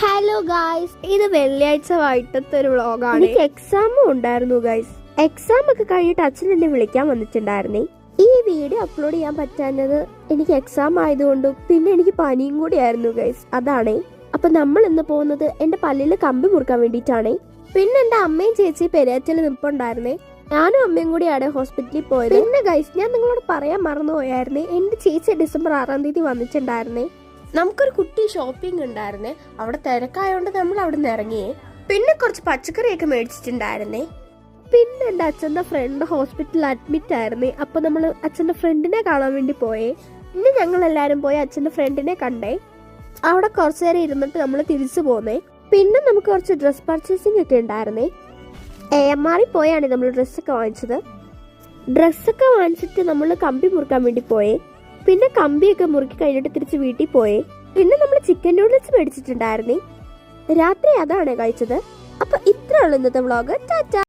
Hello guys, ഇത് വെള്ളിയാഴ്ച വൈകിട്ടത്തെ ഒരു വ്ളോഗാണ്. എനിക്ക് എക്സാമും ഉണ്ടായിരുന്നു ഗൈസ്. എക്സാം ഒക്കെ കഴിഞ്ഞിട്ട് അച്ഛൻ എന്നെ വിളിക്കാൻ വന്നിട്ടുണ്ടായിരുന്നേ. ഈ വീഡിയോ അപ്ലോഡ് ചെയ്യാൻ പറ്റാഞ്ഞത് എനിക്ക് എക്സാം ആയതുകൊണ്ടും പിന്നെ എനിക്ക് പനിയും കൂടി ആയിരുന്നു ഗൈസ്. അതാണേ. അപ്പൊ നമ്മൾ ഇന്ന് പോകുന്നത് എന്റെ പല്ലിൽ കമ്പി മുറുക്കാൻ വേണ്ടിയിട്ടാണേ. പിന്നെ എന്റെ അമ്മയും ചേച്ചി പെരിയാറ്റിൽ നിൽപ്പുണ്ടായിരുന്നേ. ഞാനും അമ്മയും കൂടിയാണ് ഹോസ്പിറ്റലിൽ പോയത്. പിന്നെ ഗൈസ്, ഞാൻ നിങ്ങളോട് പറയാൻ മറന്നുപോയായിരുന്നേ, എന്റെ ചേച്ചി ഡിസംബർ 6-ാം തീയതി വന്നിട്ടുണ്ടായിരുന്നേ. നമുക്കൊരു കുട്ടി ഷോപ്പിംഗ് ഉണ്ടായിരുന്നേ. അവിടെ തിരക്കായോണ്ട് നമ്മൾ അവിടെ നിന്ന് ഇറങ്ങിയേ. പിന്നെ കുറച്ച് പച്ചക്കറിയൊക്കെ മേടിച്ചിട്ടുണ്ടായിരുന്നേ. പിന്നെ എൻ്റെ അച്ഛൻ്റെ ഫ്രണ്ട് ഹോസ്പിറ്റലിൽ അഡ്മിറ്റ് ആയിരുന്നേ. അപ്പൊ നമ്മൾ അച്ഛൻ്റെ ഫ്രണ്ടിനെ കാണാൻ വേണ്ടി പോയേ. പിന്നെ ഞങ്ങൾ എല്ലാവരും പോയി അച്ഛൻ്റെ ഫ്രണ്ടിനെ കണ്ടേ. അവിടെ കുറച്ചു നേരം ഇരുന്നിട്ട് നമ്മൾ തിരിച്ചു പോന്നേ. പിന്നെ നമുക്ക് കുറച്ച് ഡ്രസ് പർച്ചേസിംഗ് ഒക്കെ ഉണ്ടായിരുന്നേ. AMR പോയാണ് നമ്മൾ ഡ്രസ്സൊക്കെ വാങ്ങിച്ചത്. ഡ്രസ്സൊക്കെ വാങ്ങിച്ചിട്ട് നമ്മൾ കമ്പി മുറുക്കാൻ വേണ്ടി പോയേ. പിന്നെ കമ്പിയൊക്കെ മുറുക്കി കഴിഞ്ഞിട്ട് തിരിച്ച് വീട്ടിൽ പോയേ. പിന്നെ നമ്മൾ ചിക്കൻ നൂഡിൽസ് മേടിച്ചിട്ടുണ്ടായിരുന്നേ. രാത്രി അതാണ് കഴിച്ചത്. അപ്പൊ ഇത്രയുള്ള ഇന്നത്തെ വ്ളോഗ്. ടാറ്റാ.